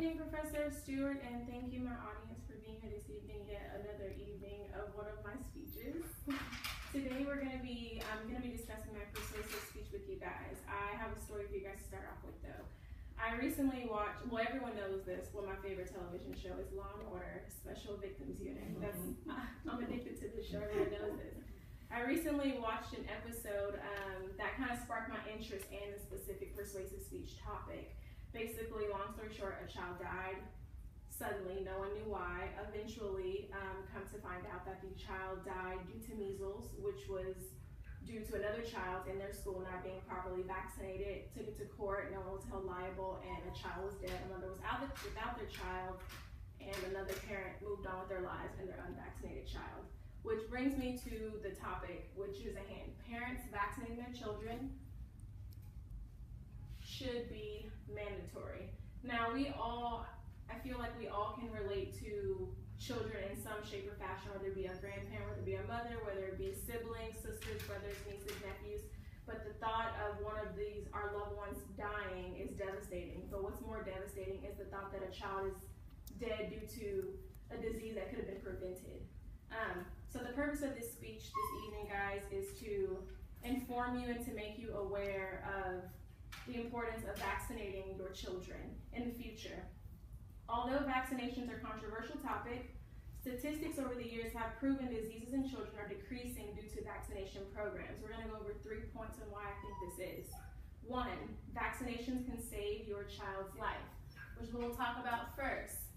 evening, Professor Stewart, and thank you, my audience, for being here this evening, yet another evening of one of my speeches. Today I'm going to be discussing my persuasive speech with you guys. I have a story for you guys to start off with, though. I recently watched, well, everyone knows this, my favorite television show is Law & Order Special Victims Unit. I'm addicted to this show, everyone knows this. I recently watched an episode that kind of sparked my interest in the specific persuasive speech topic. Basically, long story short, a child died suddenly, no one knew why. Eventually, come to find out that the child died due to measles, which was due to another child in their school not being properly vaccinated. Took it to court, no one was held liable, and a child was dead. A mother was out without their child, and another parent moved on with their lives and their unvaccinated child. Which brings me to the topic, which is at hand. Parents vaccinating their children should be mandatory. Now I feel like we all can relate to children in some shape or fashion, whether it be a grandparent, whether it be a mother, whether it be siblings, sisters, brothers, nieces, nephews. But the thought of one of these, our loved ones, dying is devastating. But what's more devastating is the thought that a child is dead due to a disease that could have been prevented. So the purpose of this speech this evening, guys, is to inform you and to make you aware of the importance of vaccinating your children in the future. Although vaccinations are a controversial topic, statistics over the years have proven diseases in children are decreasing due to vaccination programs. We're going to go over 3 points on why I think this is. 1, vaccinations can save your child's life, which we'll talk about first.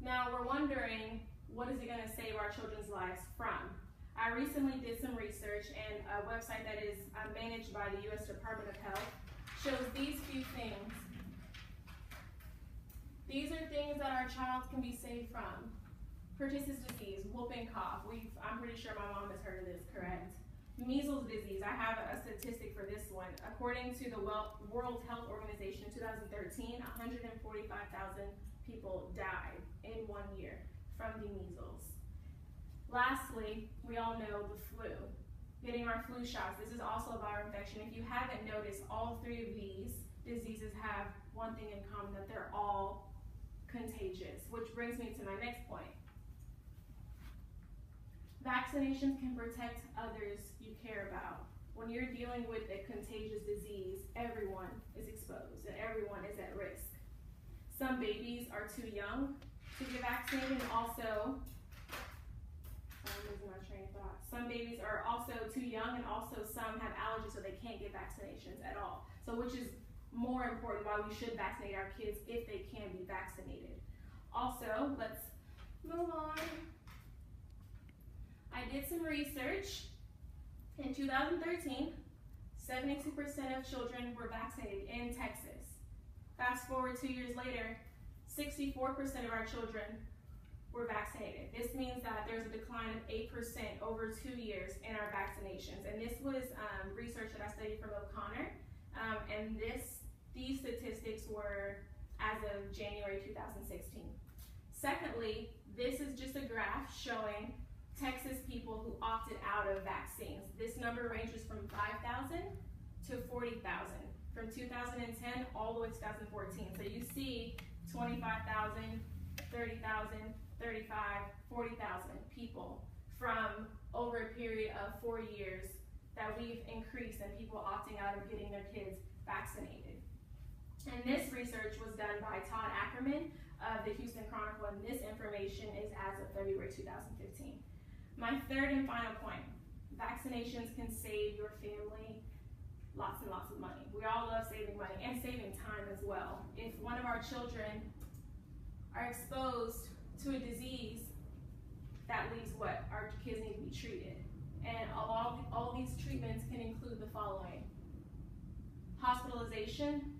Now, we're wondering, what is it going to save our children's lives from? I recently did some research, and a website that is managed by the U.S. Department of Health shows these few things. These are things that our child can be saved from. Pertussis disease, whooping cough. I'm pretty sure my mom has heard of this, correct? Measles disease, I have a statistic for this one. According to the World Health Organization in 2013, 145,000 people died in 1 year from the measles. Lastly, we all know the flu. Getting our flu shots. This is also a viral infection. If you haven't noticed, all 3 of these diseases have one thing in common, that they're all contagious, which brings me to my next point. Vaccinations can protect others you care about. When you're dealing with a contagious disease, everyone is exposed and everyone is at risk. Some babies are too young to get vaccinated, and also, I'm losing my train of thought. Some babies are also too young, and also some have allergies, so they can't get vaccinations at all. So which is more important, why we should vaccinate our kids if they can be vaccinated. Also, let's move on. I did some research. In 2013, 72% of children were vaccinated in Texas. Fast forward 2 years later, 64% of our children were vaccinated. This means that there's a decline of 8% over 2 years in our vaccinations. And this was research that I studied from O'Connor. And these statistics were as of January 2016. Secondly, this is just a graph showing Texas people who opted out of vaccines. This number ranges from 5,000 to 40,000 from 2010 all the way to 2014. So you see 25,000, 30,000, 35, 40,000 people from over a period of 4 years that we've increased in people opting out of getting their kids vaccinated. And this research was done by Todd Ackerman of the Houston Chronicle, and this information is as of February 2015. My third and final point, vaccinations can save your family lots and lots of money. We all love saving money and saving time as well. If one of our children are exposed to a disease, that leaves what? Our kids need to be treated. And all these treatments can include the following: hospitalization,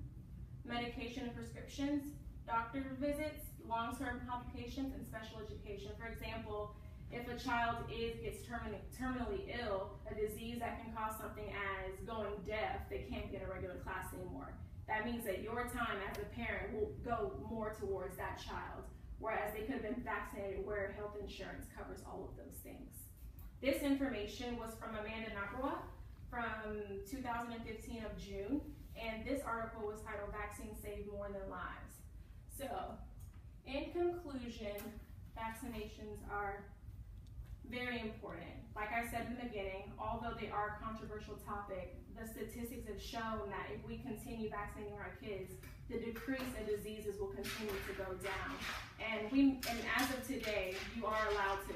medication and prescriptions, doctor visits, long-term complications, and special education. For example, if a child gets terminally ill, a disease that can cause something as going deaf, they can't get a regular class anymore. That means that your time as a parent will go more towards that child, whereas they could have been vaccinated where health insurance covers all of those things. This information was from Amanda Naprawa from 2015 of June, and this article was titled "Vaccines Save More Than Lives." So, in conclusion, vaccinations are very important. Like I said in the beginning, although they are a controversial topic, the statistics have shown that if we continue vaccinating our kids, the decrease in diseases will continue to go down. And as of today, you are allowed to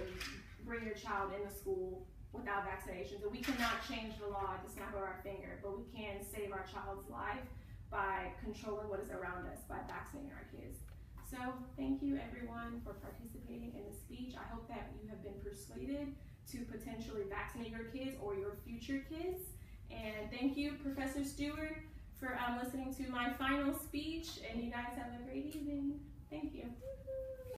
bring your child into school without vaccinations. And we cannot change the law at the snap of our finger, but we can save our child's life by controlling what is around us, by vaccinating our kids. So thank you everyone for participating in the speech. I hope that you have been persuaded to potentially vaccinate your kids or your future kids. And thank you, Professor Stewart, for listening to my final speech, and you guys have a great evening. Thank you.